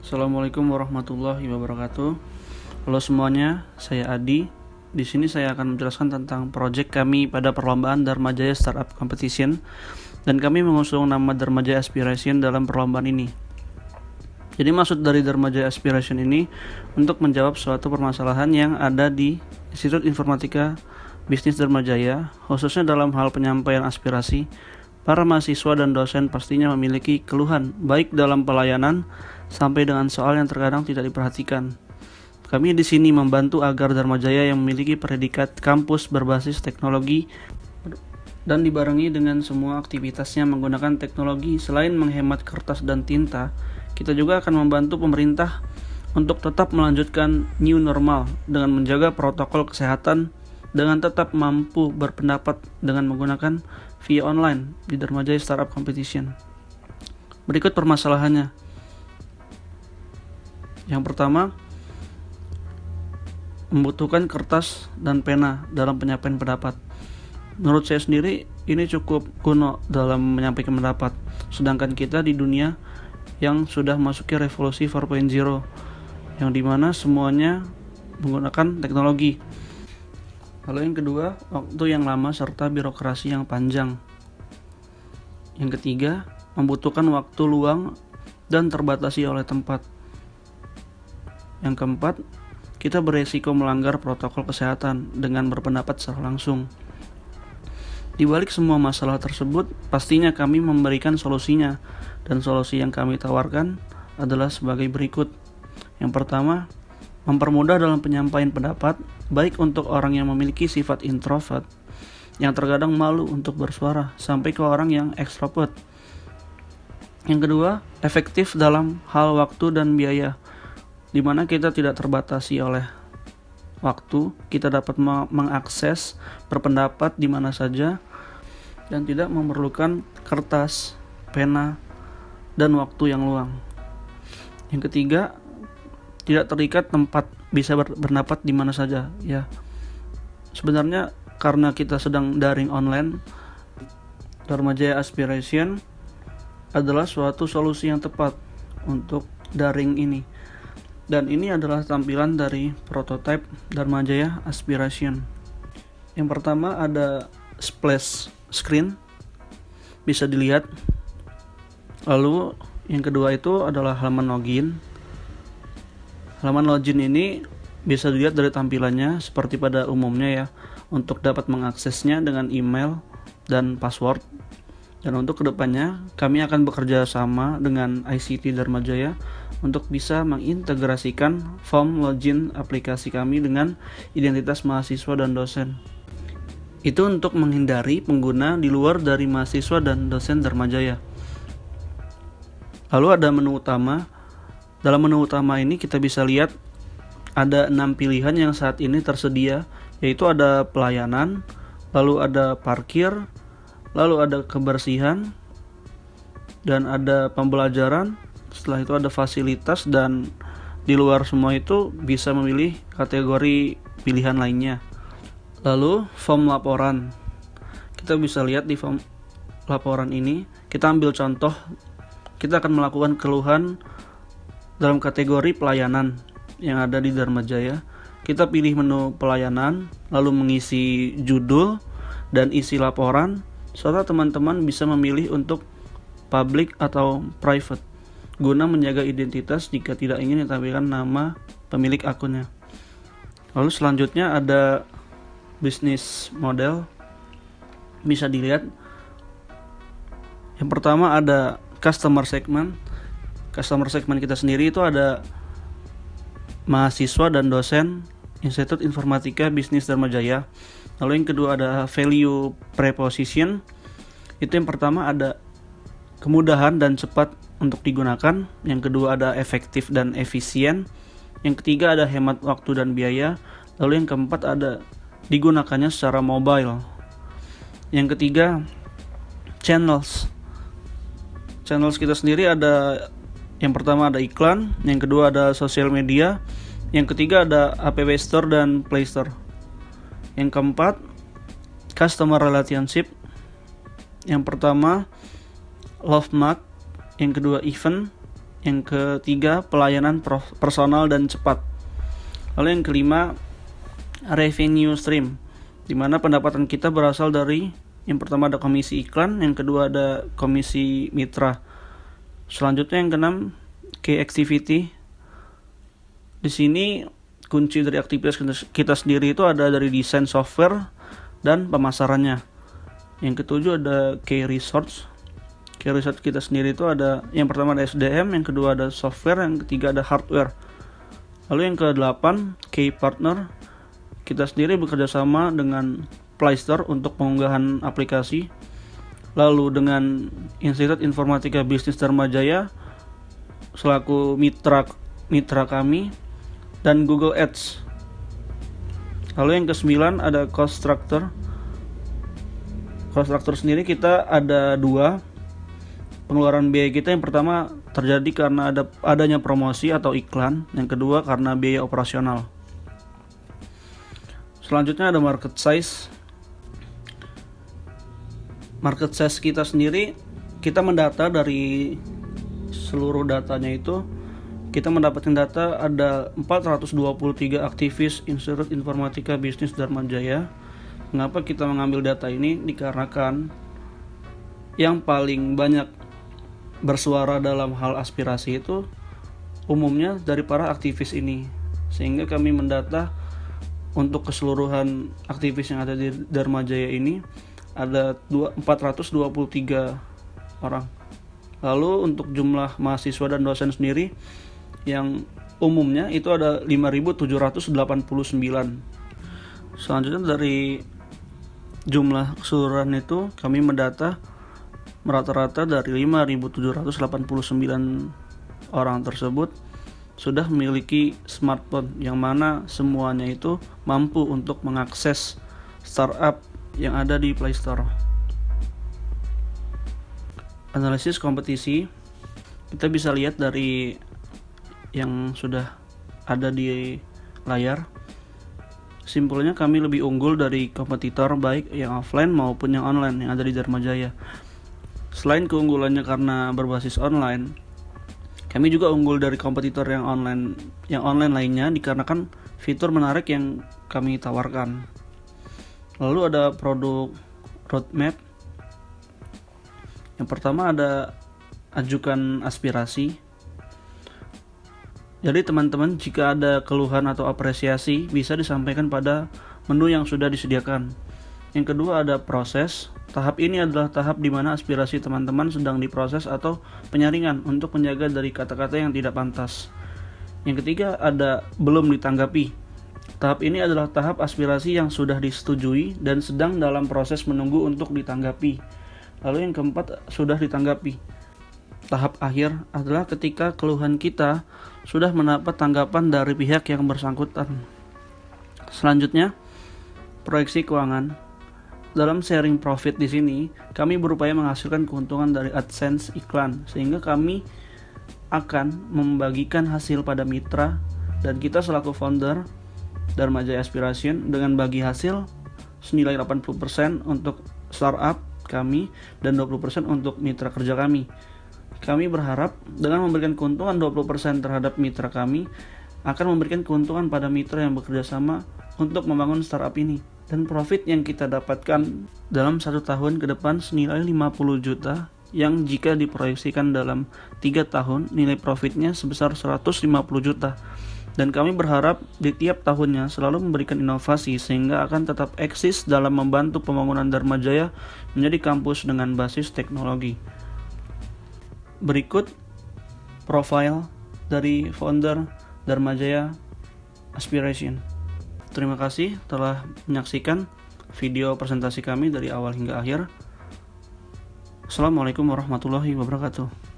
Assalamualaikum warahmatullahi wabarakatuh. Halo semuanya, saya Adi. Di sini saya akan menjelaskan tentang proyek kami pada perlombaan Dharma Jaya Startup Competition, dan kami mengusung nama Dharma Jaya Aspiration dalam perlombaan ini. Jadi maksud dari Dharma Jaya Aspiration ini untuk menjawab suatu permasalahan yang ada di Institut Informatika Bisnis Dharma Jaya, khususnya dalam hal penyampaian aspirasi. Para mahasiswa dan dosen pastinya memiliki keluhan, baik dalam pelayanan sampai dengan soal yang terkadang tidak diperhatikan. Kami di sini membantu agar Dharma Jaya yang memiliki predikat kampus berbasis teknologi dan dibarengi dengan semua aktivitasnya menggunakan teknologi. Selain menghemat kertas dan tinta, kita juga akan membantu pemerintah untuk tetap melanjutkan new normal dengan menjaga protokol kesehatan dengan tetap mampu berpendapat dengan menggunakan via online di Dharma Jaya Startup Competition. Berikut permasalahannya. Yang pertama, membutuhkan kertas dan pena dalam penyampaian pendapat. Menurut saya sendiri, ini cukup kuno dalam menyampaikan pendapat. Sedangkan kita di dunia yang sudah masuki revolusi 4.0, yang dimana semuanya menggunakan teknologi. Lalu yang kedua, waktu yang lama serta birokrasi yang panjang. Yang ketiga, membutuhkan waktu luang dan terbatasi oleh tempat. Yang keempat, kita beresiko melanggar protokol kesehatan dengan berpendapat secara langsung. Di balik semua masalah tersebut, pastinya kami memberikan solusinya, dan solusi yang kami tawarkan adalah sebagai berikut. Yang pertama, mempermudah dalam penyampaian pendapat, baik untuk orang yang memiliki sifat introvert, yang terkadang malu untuk bersuara, sampai ke orang yang ekstrovert. Yang kedua, efektif dalam hal waktu dan biaya, di mana kita tidak terbatasi oleh waktu, kita dapat mengakses berpendapat di mana saja, dan tidak memerlukan kertas, pena, dan waktu yang luang. Yang ketiga, tidak terikat tempat, bisa berpendapat di mana saja. Ya, sebenarnya karena kita sedang daring online, Dharma Jaya Aspiration adalah suatu solusi yang tepat untuk daring ini. Dan ini adalah tampilan dari prototipe Dharma Jaya Aspiration. Yang pertama ada splash screen, bisa dilihat. Lalu yang kedua itu adalah halaman login. Halaman login ini bisa dilihat dari tampilannya seperti pada umumnya ya, untuk dapat mengaksesnya dengan email dan password. Dan untuk kedepannya kami akan bekerja sama dengan ICT Dharma Jaya untuk bisa mengintegrasikan form login aplikasi kami dengan identitas mahasiswa dan dosen. Itu untuk menghindari pengguna di luar dari mahasiswa dan dosen Dharma Jaya. Lalu ada menu utama. Dalam menu utama ini kita bisa lihat ada 6 pilihan yang saat ini tersedia, yaitu ada pelayanan, lalu ada parkir, lalu ada kebersihan, dan ada pembelajaran. Setelah itu ada fasilitas, dan di luar semua itu bisa memilih kategori pilihan lainnya. Lalu form laporan. Kita bisa lihat di form laporan ini, kita ambil contoh, kita akan melakukan keluhan dalam kategori pelayanan yang ada di Dharma Jaya. Kita pilih menu pelayanan, lalu mengisi judul dan isi laporan, serta teman-teman bisa memilih untuk public atau private, guna menjaga identitas jika tidak ingin ditampilkan nama pemilik akunnya. Lalu selanjutnya ada bisnis model, bisa dilihat. Yang pertama ada customer segment. Customer segment kita sendiri itu ada mahasiswa dan dosen Institut Informatika Bisnis Dharma Jaya. Lalu yang kedua ada value proposition. Itu yang pertama ada kemudahan dan cepat untuk digunakan. Yang kedua ada efektif dan efisien. Yang ketiga ada hemat waktu dan biaya. Lalu yang keempat ada digunakannya secara mobile. Yang ketiga channels. Channels kita sendiri ada, yang pertama ada iklan, yang kedua ada sosial media, yang ketiga ada App Store dan Play Store. Yang keempat, customer relationship. Yang pertama Love Mark, yang kedua event, Yang ketiga, pelayanan personal dan cepat. Lalu yang kelima, revenue stream, di mana pendapatan kita berasal dari yang pertama ada komisi iklan, yang kedua ada komisi mitra. Selanjutnya yang keenam, key activity. Di sini kunci dari aktivitas kita sendiri itu ada dari desain software dan pemasarannya. Yang ketujuh ada key resource. Key resource kita sendiri itu ada yang pertama ada SDM, yang kedua ada software, yang ketiga ada hardware. Lalu yang ke-8, key partner. Kita sendiri bekerja sama dengan Play Store untuk pengunggahan aplikasi. Lalu dengan Institut Informatika Bisnis Dharma Jaya selaku mitra kami, dan Google Ads. Lalu yang ke-9 ada cost structure. Cost structure sendiri kita ada 2. Pengeluaran biaya kita yang pertama terjadi karena adanya promosi atau iklan, yang kedua karena biaya operasional. Selanjutnya ada market size. Market size kita sendiri, kita mendata dari seluruh datanya itu, kita mendapatkan data ada 423 aktivis Institut Informatika Bisnis Dharma Jaya. Mengapa kita mengambil data ini? Dikarenakan yang paling banyak bersuara dalam hal aspirasi itu umumnya dari para aktivis ini. Sehingga kami mendata untuk keseluruhan aktivis yang ada di Dharma Jaya ini ada 423 orang. Lalu untuk jumlah mahasiswa dan dosen sendiri yang umumnya itu ada 5.789. Selanjutnya dari jumlah keseluruhan itu kami mendata rata-rata dari 5.789 orang tersebut sudah memiliki smartphone, yang mana semuanya itu mampu untuk mengakses startup yang ada di Play Store. Analisis kompetisi, kita bisa lihat dari yang sudah ada di layar. Simpulnya kami lebih unggul dari kompetitor baik yang offline maupun yang online yang ada di Dharma Jaya. Selain keunggulannya karena berbasis online, kami juga unggul dari kompetitor yang online lainnya dikarenakan fitur menarik yang kami tawarkan. Lalu ada produk roadmap. Yang pertama ada ajukan aspirasi. Jadi teman-teman, jika ada keluhan atau apresiasi bisa disampaikan pada menu yang sudah disediakan. Yang kedua ada proses. Tahap ini adalah tahap di mana aspirasi teman-teman sedang diproses atau penyaringan untuk menjaga dari kata-kata yang tidak pantas. Yang ketiga ada belum ditanggapi. Tahap ini adalah tahap aspirasi yang sudah disetujui dan sedang dalam proses menunggu untuk ditanggapi. Lalu yang keempat sudah ditanggapi. Tahap akhir adalah ketika keluhan kita sudah mendapat tanggapan dari pihak yang bersangkutan. Selanjutnya, proyeksi keuangan. Dalam sharing profit di sini, kami berupaya menghasilkan keuntungan dari AdSense iklan, sehingga kami akan membagikan hasil pada mitra, dan kita selaku founder Dharma Jaya Aspiration dengan bagi hasil senilai 80% untuk startup kami dan 20% untuk mitra kerja kami. Kami berharap dengan memberikan keuntungan 20% terhadap mitra kami akan memberikan keuntungan pada mitra yang bekerja sama untuk membangun startup ini. Dan profit yang kita dapatkan dalam 1 tahun ke depan senilai 50 juta yang jika diproyeksikan dalam 3 tahun nilai profitnya sebesar 150 juta. Dan kami berharap di tiap tahunnya selalu memberikan inovasi sehingga akan tetap eksis dalam membantu pembangunan Dharma Jaya menjadi kampus dengan basis teknologi. Berikut profil dari founder Dharma Jaya Aspiration. Terima kasih telah menyaksikan video presentasi kami dari awal hingga akhir. Assalamualaikum warahmatullahi wabarakatuh.